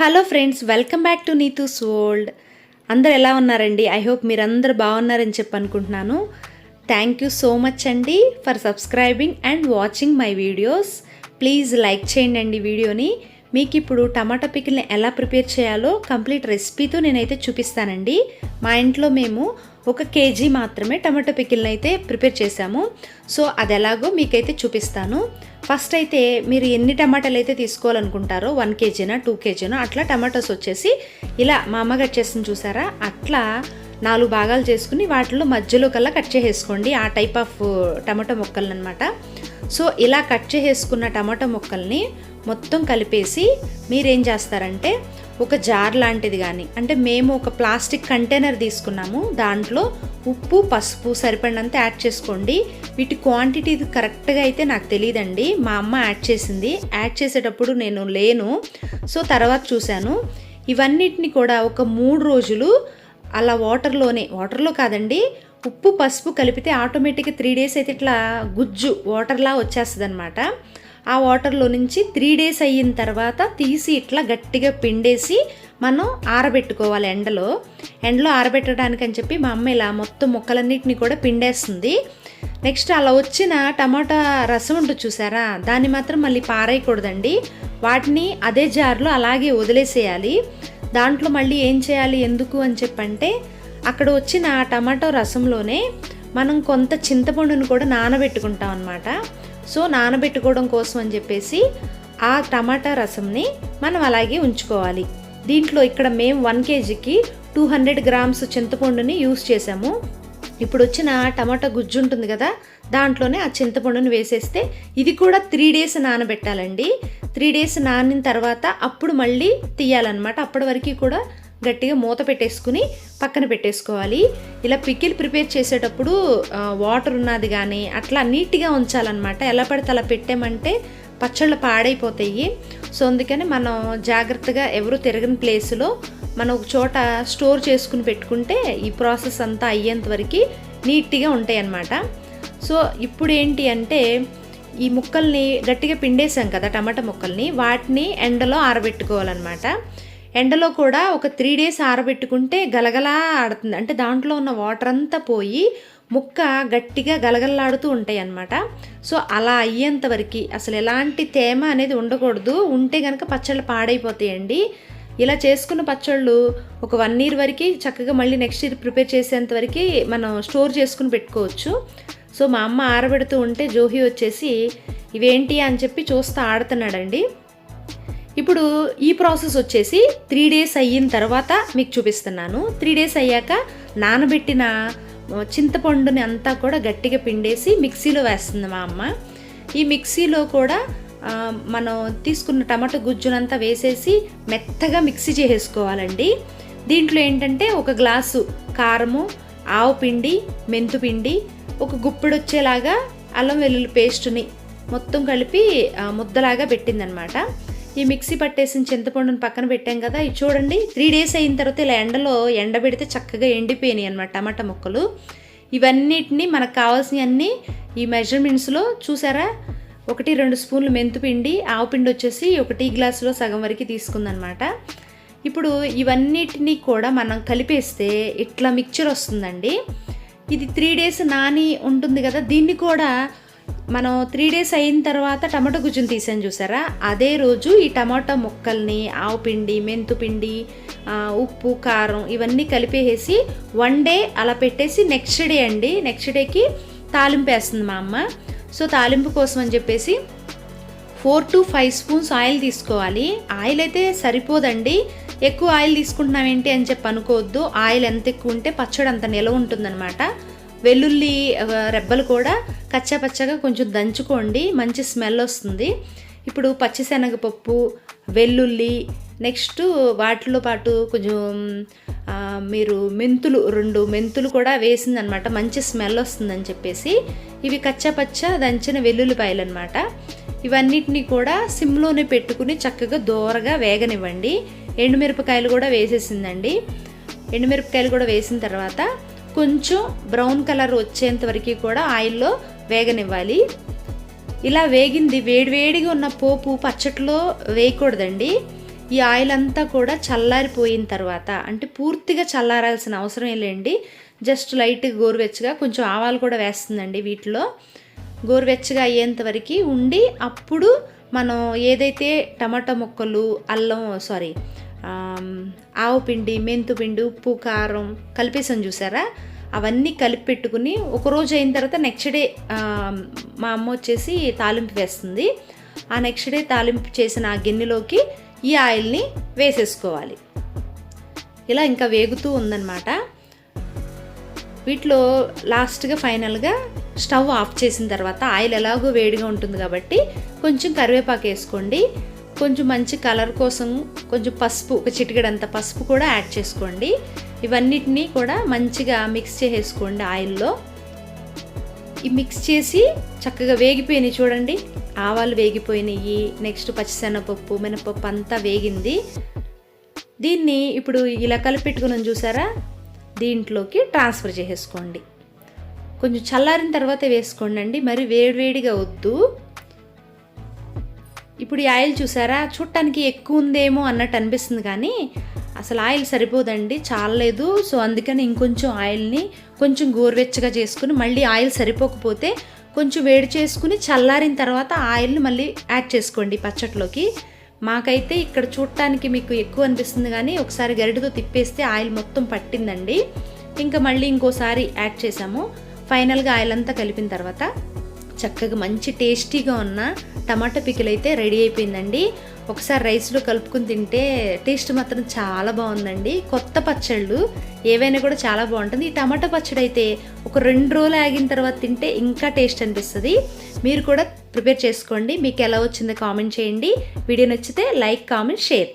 Hello friends, welcome back to Neetu's world. అందరు ఎలా ఉన్నారండి? ఐ హోప్ మీరందరూ బాగున్నారని చెప్పి అనుకుంటున్నాను. థ్యాంక్ యూ సో మచ్ అండి for subscribing and watching my videos. Please like చేయండి అండి వీడియోని. మీకు ఇప్పుడు టమాటా పికిల్ని ఎలా ప్రిపేర్ చేయాలో కంప్లీట్ రెసిపీతో నేనైతే చూపిస్తానండి. మా ఇంట్లో మేము 1 కేజీ మాత్రమే టమాటా పికిల్ని అయితే ప్రిపేర్ చేశాము. సో అది ఎలాగో మీకైతే చూపిస్తాను. ఫస్ట్ అయితే మీరు ఎన్ని టమాటాలు అయితే తీసుకోవాలనుకుంటారో 1 కేజీనా 2 కేజీనా అట్లా టమాటోస్ వచ్చేసి ఇలా మా అమ్మ కట్ చేసింది చూసారా, అట్లా 4 భాగాలు చేసుకుని వాటిలో మధ్యలో కల్లా కట్ చేసేసుకోండి. ఆ టైప్ ఆఫ్ టమాటో ముక్కలను అనమాట. సో ఇలా కట్ చేసేసుకున్న టమాటో ముక్కల్ని మొత్తం కలిపేసి మీరేం చేస్తారంటే ఒక జార్ లాంటిది కానీ, అంటే మేము ఒక ప్లాస్టిక్ కంటైనర్ తీసుకున్నాము, దాంట్లో ఉప్పు పసుపు సరిపడినంత యాడ్ చేసుకోండి. వీటి క్వాంటిటీ కరెక్ట్గా అయితే నాకు తెలియదండి, మా అమ్మ యాడ్ చేసింది. యాడ్ చేసేటప్పుడు నేను లేను, సో తర్వాత చూశాను. ఇవన్నిటిని కూడా ఒక 3 రోజులు అలా వాటర్లో కాదండి, ఉప్పు పసుపు కలిపితే ఆటోమేటిక్గా 3 డేస్ అయితే ఇట్లా గుజ్జు వాటర్లా వచ్చేస్తుంది అనమాట. ఆ వాటర్లో నుంచి 3 డేస్ అయిన తర్వాత తీసి ఇట్లా గట్టిగా పిండేసి మనం ఆరబెట్టుకోవాలి. ఎండలో ఆరబెట్టడానికి అని చెప్పి మా అమ్మ ఇలా మొత్తం ముక్కలన్నిటిని కూడా పిండేస్తుంది. నెక్స్ట్ అలా వచ్చిన టమాటా రసం ఉంటుంది చూసారా, దాన్ని మాత్రం మళ్ళీ పారేయకూడదండి. వాటిని అదే జార్లో అలాగే వదిలేసేయాలి. దాంట్లో మళ్ళీ ఏం చేయాలి ఎందుకు అని చెప్పంటే, అక్కడ వచ్చిన టమాటో రసంలోనే మనం కొంత చింతపండును కూడా నానబెట్టుకుంటాం అన్నమాట. సో నానబెట్టుకోవడం కోసం అని చెప్పేసి ఆ టమాటా రసంని మనం అలాగే ఉంచుకోవాలి. దీంట్లో ఇక్కడ మేము 1 కేజీకి 200 గ్రామ్స్ చింతపండుని యూస్ చేసాము. ఇప్పుడు వచ్చిన టమాటా గుజ్జు ఉంటుంది కదా, దాంట్లోనే ఆ చింతపండుని వేసేస్తే ఇది కూడా 3 డేస్ నానబెట్టాలండి. 3 డేస్ నానిన తర్వాత అప్పుడు మళ్ళీ తీయాలన్నమాట. అప్పటి వరకు కూడా గట్టిగా మూత పెట్టేసుకుని పక్కన పెట్టేసుకోవాలి. ఇలా పికిల్ ప్రిపేర్ చేసేటప్పుడు వాటర్ ఉన్నది కానీ అట్లా నీట్గా ఉంచాలన్నమాట. ఎలా పడితే అలా పెట్టామంటే పచ్చళ్ళు పాడైపోతాయి. సో అందుకని మనం జాగ్రత్తగా ఎవరు తిరగని ప్లేస్లో మనం ఒక చోట స్టోర్ చేసుకుని పెట్టుకుంటే ఈ ప్రాసెస్ అంతా అయ్యేంత వరకు నీట్గా ఉంటాయి అన్నమాట. సో ఇప్పుడు ఏంటి అంటే, ఈ ముక్కల్ని గట్టిగా పిండేసాం కదా టమాటా ముక్కల్ని, వాటిని ఎండలో ఆరబెట్టుకోవాలన్నమాట. ఎండలో కూడా ఒక 3 డేస్ ఆరబెట్టుకుంటే గలగలా ఆడుతుంది, అంటే దాంట్లో ఉన్న వాటర్ అంతా పోయి ముక్క గట్టిగా గలగలాడుతూ ఉంటాయి అన్నమాట. సో అలా అయ్యేంత వరకు అసలు ఎలాంటి తేమ అనేది ఉండకూడదు, ఉంటే కనుక పచ్చళ్ళు పాడైపోతాయండి. ఇలా చేసుకున్న పచ్చళ్ళు ఒక 1 ఇయర్ వరకు చక్కగా మళ్ళీ నెక్స్ట్ ఇయర్ ప్రిపేర్ చేసేంత వరకు మనం స్టోర్ చేసుకుని పెట్టుకోవచ్చు. సో మా అమ్మ ఆరబెడుతూ ఉంటే జోహి వచ్చేసి ఇవేంటి అని చెప్పి చూస్తూ ఆడుతున్నాడండి. ఇప్పుడు ఈ ప్రాసెస్ వచ్చేసి 3 డేస్ అయిన తర్వాత మీకు చూపిస్తున్నాను. 3 డేస్ అయ్యాక నానబెట్టిన చింతపండుని అంతా కూడా గట్టిగా పిండేసి మిక్సీలో వేస్తుంది మా అమ్మ. ఈ మిక్సీలో కూడా మనం తీసుకున్న టమాటో గుజ్జునంతా వేసేసి మెత్తగా మిక్సీ చేసేసుకోవాలండి. దీంట్లో ఏంటంటే 1 గ్లాసు కారము, ఆవు పిండి, మెంతు పిండి, ఒక గుప్పెడు వచ్చేలాగా అల్లం వెల్లుల్లి పేస్టుని మొత్తం కలిపి ముద్దలాగా పెట్టిందనమాట. ఈ మిక్సీ పట్టేసిన చింతపండుని పక్కన పెట్టాం కదా, ఇది చూడండి 3 డేస్ అయిన తర్వాత ఇలా ఎండబెడితే చక్కగా ఎండిపోయినాయి అన్నమాట టమాటా ముక్కలు. ఇవన్నిటిని మనకు కావాల్సినవన్నీ ఈ మెజర్మెంట్స్లో చూసారా, 1-2 స్పూన్లు మెంతుపిండి, ఆవు పిండి వచ్చేసి 1 టీ గ్లాసులో సగం వరకు తీసుకుందనమాట. ఇప్పుడు ఇవన్నిటినీ కూడా మనం కలిపేస్తే ఇట్లా మిక్చర్ వస్తుందండి. ఇది 3 డేస్ నాని ఉంటుంది కదా, దీన్ని కూడా మనం 3 డేస్ అయిన తర్వాత టమాటో గుజ్జుని తీసాను చూసారా, అదే రోజు ఈ టమాటో ముక్కల్ని, ఆవు పిండి, మెంతు పిండి, ఉప్పు కారం ఇవన్నీ కలిపేసి 1 డే అలా పెట్టేసి నెక్స్ట్ డేకి తాలింపు వేస్తుంది మా అమ్మ. సో తాలింపు కోసం అని చెప్పేసి 4 to 5 స్పూన్స్ ఆయిల్ తీసుకోవాలి. ఆయిల్ అయితే సరిపోదండి, ఎక్కువ ఆయిల్ తీసుకుంటున్నాం ఏంటి అని చెప్పి అనుకోవద్దు. ఆయిల్ ఎంత ఎక్కువ ఉంటే పచ్చడి అంత నిలవ ఉంటుందన్నమాట. వెల్లుల్లి రెబ్బలు కూడా కచ్చాపచ్చగా కొంచెం దంచుకోండి, మంచి స్మెల్ వస్తుంది. ఇప్పుడు పచ్చిశనగపప్పు, వెల్లుల్లి, నెక్స్ట్ వాటిలో పాటు కొంచెం మీరు మెంతులు 2 మెంతులు కూడా వేసిందనమాట, మంచి స్మెల్ వస్తుందని చెప్పేసి. ఇవి కచ్చాపచ్చ దంచిన వెల్లుల్లిపాయలు అనమాట. ఇవన్నిటిని కూడా సిమ్లోనే పెట్టుకుని చక్కగా దోరగా వేగనివ్వండి. ఎండుమిరపకాయలు కూడా వేసేసిందండి. ఎండుమిరపకాయలు కూడా వేసిన తర్వాత కొంచెం బ్రౌన్ కలర్ వచ్చేంత వరకు కూడా ఆయిల్లో వేగనివ్వాలి. ఇలా వేగింది వేడివేడిగా ఉన్న పోపు పచ్చట్లో వేయకూడదండి. ఈ ఆయిల్ అంతా కూడా చల్లారిపోయిన తర్వాత, అంటే పూర్తిగా చల్లారాల్సిన అవసరం లేండి, జస్ట్ లైట్గా గోరువెచ్చగా, కొంచెం ఆవాలు కూడా వేస్తుందండి వీటిలో, గోరువెచ్చగా అయ్యేంత వరకు ఉండి అప్పుడు మనం ఏదైతే టమాటా ముక్కలు, ఆవు పిండి, మెంతు పిండి, ఉప్పు, కారం కలిపేసాం చూసారా, అవన్నీ కలిపి పెట్టుకుని ఒకరోజు అయిన తర్వాత నెక్స్ట్ డే మా అమ్మ వచ్చేసి తాలింపు వేస్తుంది. ఆ నెక్స్ట్ డే తాలింపు చేసిన ఆ గిన్నెలోకి ఈ ఆయిల్ని వేసేసుకోవాలి. ఇలా ఇంకా వేగుతూ ఉందన్నమాట. వీటిలో లాస్ట్గా ఫైనల్గా స్టవ్ ఆఫ్ చేసిన తర్వాత ఆయిల్ ఎలాగో వేడిగా ఉంటుంది కాబట్టి కొంచెం కరివేపాకు వేసుకోండి. కొంచెం మంచి కలర్ కోసం కొంచెం పసుపు, ఒక చిటికెడంత పసుపు కూడా యాడ్ చేసుకోండి. ఇవన్నిటినీ కూడా మంచిగా మిక్స్ చేసేసుకోండి ఆయిల్లో. ఈ మిక్స్ చేసి చక్కగా వేగిపోయినాయి చూడండి, ఆవాలు వేగిపోయినాయి, నెక్స్ట్ పచ్చిశనగపప్పు, మినపప్పు అంతా వేగింది. దీన్ని ఇప్పుడు ఇలా కలిపెట్టుకుని చూసారా, దీంట్లోకి ట్రాన్స్ఫర్ చేసేసుకోండి. కొంచెం చల్లారిన తర్వాత వేసుకోండి అండి, మరి వేడివేడిగా వద్దు. ఇప్పుడు ఈ ఆయిల్ చూసారా, చూడటానికి ఎక్కువ ఉందేమో అన్నట్టు అనిపిస్తుంది కానీ అసలు ఆయిల్ సరిపోదండి, చాలలేదు. సో అందుకని ఇంకొంచెం ఆయిల్ని కొంచెం గోరువెచ్చగా చేసుకుని, మళ్ళీ ఆయిల్ సరిపోకపోతే కొంచెం వేడి చేసుకుని చల్లారిన తర్వాత ఆయిల్ని మళ్ళీ యాడ్ చేసుకోండి పచ్చట్లోకి. మాకైతే ఇక్కడ చూడటానికి మీకు ఎక్కువ అనిపిస్తుంది కానీ ఒకసారి గరిటెతో తిప్పేస్తే ఆయిల్ మొత్తం పట్టిందండి. ఇంకా మళ్ళీ ఇంకోసారి యాడ్ చేసాము. ఫైనల్గా ఆయిల్ అంతా కలిపిన తర్వాత చక్కగా మంచి టేస్టీగా ఉన్న టమాటా పికిల్ అయితే రెడీ అయిపోయిందండి. ఒకసారి రైస్లో కలుపుకుని తింటే టేస్ట్ మాత్రం చాలా బాగుందండి. కొత్త పచ్చళ్ళు ఏవైనా కూడా చాలా బాగుంటుంది. ఈ టమాటా పచ్చడి అయితే ఒక 2 రోజులు ఆగిన తర్వాత తింటే ఇంకా టేస్ట్ అనిపిస్తుంది. మీరు కూడా ప్రిపేర్ చేసుకోండి. మీకు ఎలా వచ్చిందో కామెంట్ చేయండి. వీడియో నచ్చితే లైక్, కామెంట్, షేర్.